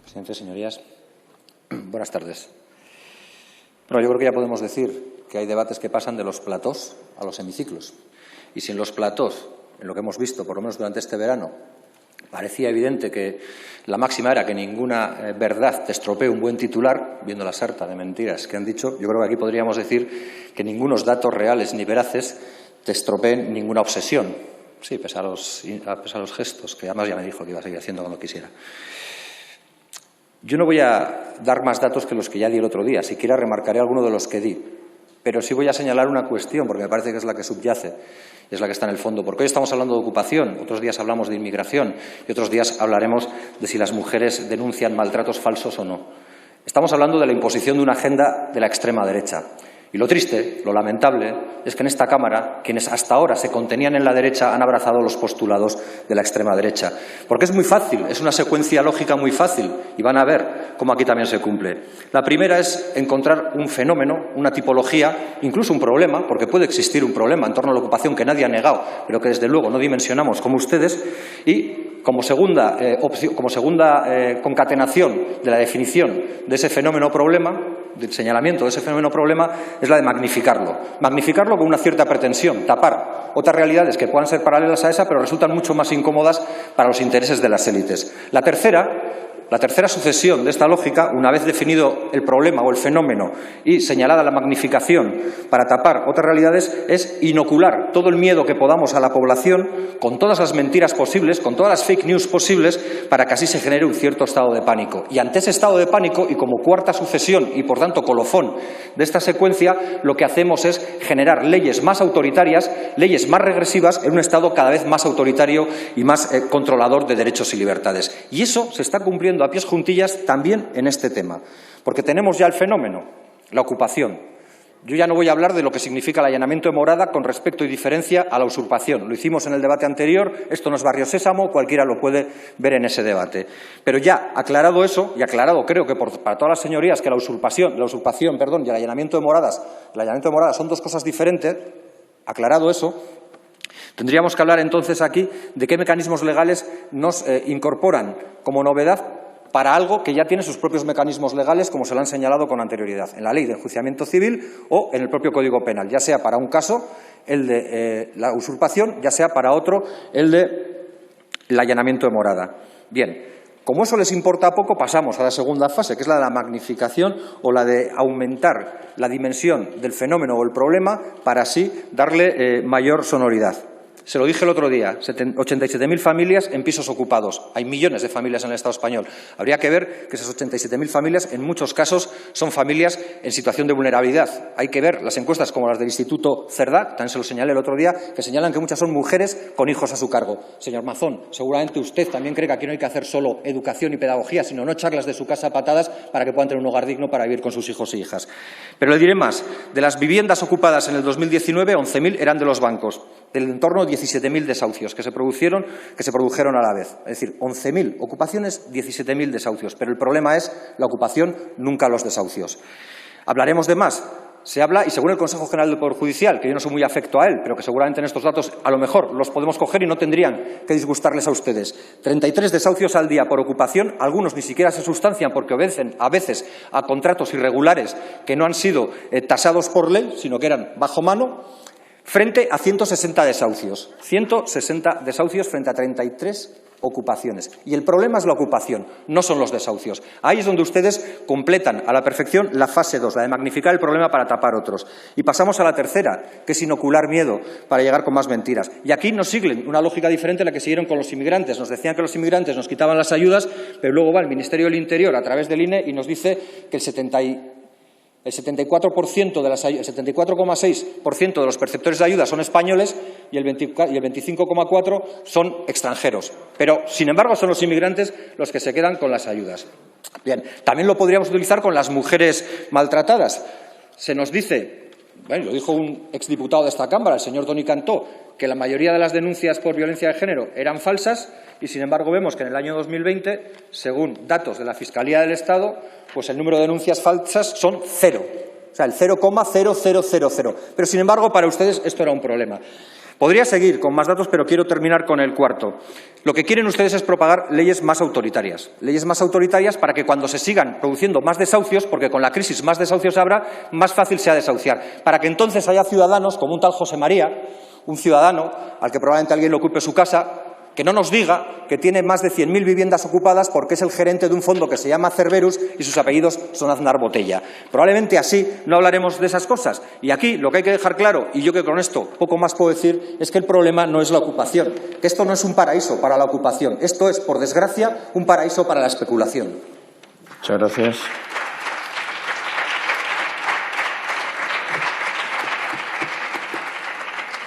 Presidente, señorías, buenas tardes. Bueno, yo creo que ya podemos decir que hay debates que pasan de los platós a los hemiciclos. Y si en los platós, en lo que hemos visto, por lo menos durante este verano, parecía evidente que la máxima era que ninguna verdad te estropee un buen titular, viendo la sarta de mentiras que han dicho, yo creo que aquí podríamos decir que ningunos datos reales ni veraces te estropeen ninguna obsesión. Sí, pese a los gestos, que además ya me dijo que iba a seguir haciendo cuando quisiera. Yo no voy a dar más datos que los que ya di el otro día, siquiera remarcaré alguno de los que di, pero sí voy a señalar una cuestión, porque me parece que es la que subyace y es la que está en el fondo. Porque hoy estamos hablando de ocupación, otros días hablamos de inmigración y otros días hablaremos de si las mujeres denuncian maltratos falsos o no. Estamos hablando de la imposición de una agenda de la extrema derecha. Y lo triste, lo lamentable, es que en esta Cámara quienes hasta ahora se contenían en la derecha han abrazado los postulados de la extrema derecha. Porque es muy fácil, es una secuencia lógica muy fácil y van a ver cómo aquí también se cumple. La primera es encontrar un fenómeno, una tipología, incluso un problema, porque puede existir un problema en torno a la ocupación que nadie ha negado, pero que desde luego no dimensionamos como ustedes, y como segunda concatenación de la definición de ese fenómeno o problema, del señalamiento de ese fenómeno o problema, es la de magnificarlo. Magnificarlo con una cierta pretensión, tapar otras realidades que puedan ser paralelas a esa, pero resultan mucho más incómodas para los intereses de las élites. La tercera sucesión de esta lógica, una vez definido el problema o el fenómeno y señalada la magnificación para tapar otras realidades, es inocular todo el miedo que podamos a la población con todas las mentiras posibles, con todas las fake news posibles, para que así se genere un cierto estado de pánico. Y ante ese estado de pánico, y como cuarta sucesión y por tanto colofón de esta secuencia, lo que hacemos es generar leyes más autoritarias, leyes más regresivas en un Estado cada vez más autoritario y más controlador de derechos y libertades. Y eso se está cumpliendo a pies juntillas también en este tema, porque tenemos ya el fenómeno, la ocupación. Yo ya no voy a hablar de lo que significa el allanamiento de morada con respecto y diferencia a la usurpación. Lo hicimos en el debate anterior, esto no es Barrio Sésamo, cualquiera lo puede ver en ese debate. Pero ya aclarado eso, y aclarado creo que para todas las señorías que la usurpación y el allanamiento de moradas son dos cosas diferentes, aclarado eso, tendríamos que hablar entonces aquí de qué mecanismos legales nos incorporan como novedad para algo que ya tiene sus propios mecanismos legales, como se lo han señalado con anterioridad, en la Ley de Enjuiciamiento Civil o en el propio Código Penal, ya sea para un caso, el de la usurpación, ya sea para otro, el de el allanamiento de morada. Bien, como eso les importa poco, pasamos a la segunda fase, que es la de la magnificación o la de aumentar la dimensión del fenómeno o el problema para así darle mayor sonoridad. Se lo dije el otro día, 87.000 familias en pisos ocupados. Hay millones de familias en el Estado español. Habría que ver que esas 87.000 familias, en muchos casos, son familias en situación de vulnerabilidad. Hay que ver las encuestas como las del Instituto Cerdá, también se lo señalé el otro día, que señalan que muchas son mujeres con hijos a su cargo. Señor Mazón, seguramente usted también cree que aquí no hay que hacer solo educación y pedagogía, sino no echarlas de su casa a patadas para que puedan tener un hogar digno para vivir con sus hijos e hijas. Pero le diré más. De las viviendas ocupadas en el 2019, 11.000 eran de los bancos. Del entorno 17.000 desahucios que se produjeron a la vez. Es decir, 11.000 ocupaciones, 17.000 desahucios. Pero el problema es la ocupación, nunca los desahucios. Hablaremos de más. Se habla, y según el Consejo General del Poder Judicial, que yo no soy muy afecto a él, pero que seguramente en estos datos a lo mejor los podemos coger y no tendrían que disgustarles a ustedes. 33 desahucios al día por ocupación, algunos ni siquiera se sustancian porque obedecen a veces a contratos irregulares que no han sido tasados por ley, sino que eran bajo mano, frente a 160 desahucios. 160 desahucios frente a 33 ocupaciones. Y el problema es la ocupación, no son los desahucios. Ahí es donde ustedes completan a la perfección la fase 2, la de magnificar el problema para tapar otros. Y pasamos a la tercera, que es inocular miedo para llegar con más mentiras. Y aquí nos siguen una lógica diferente a la que siguieron con los inmigrantes. Nos decían que los inmigrantes nos quitaban las ayudas, pero luego va el Ministerio del Interior a través del INE y nos dice que el 74,6% de los perceptores de ayuda son españoles y el 25,4% son extranjeros. Pero, sin embargo, son los inmigrantes los que se quedan con las ayudas. Bien, también lo podríamos utilizar con las mujeres maltratadas. Se nos dice, bueno, lo dijo un exdiputado de esta Cámara, el señor Toni Cantó, que la mayoría de las denuncias por violencia de género eran falsas y, sin embargo, vemos que en el año 2020, según datos de la Fiscalía del Estado, pues el número de denuncias falsas son 0. O sea, el 0,0000. Pero, sin embargo, para ustedes esto era un problema. Podría seguir con más datos, pero quiero terminar con el cuarto. Lo que quieren ustedes es propagar leyes más autoritarias para que cuando se sigan produciendo más desahucios, porque con la crisis más desahucios habrá, más fácil sea desahuciar, para que entonces haya ciudadanos como un tal José María, un ciudadano al que probablemente alguien le ocupe su casa, que no nos diga que tiene más de 100.000 viviendas ocupadas porque es el gerente de un fondo que se llama Cerberus y sus apellidos son Aznar Botella. Probablemente así no hablaremos de esas cosas. Y aquí lo que hay que dejar claro, y yo que con esto poco más puedo decir, es que el problema no es la ocupación, que esto no es un paraíso para la ocupación, esto es, por desgracia, un paraíso para la especulación. Muchas gracias.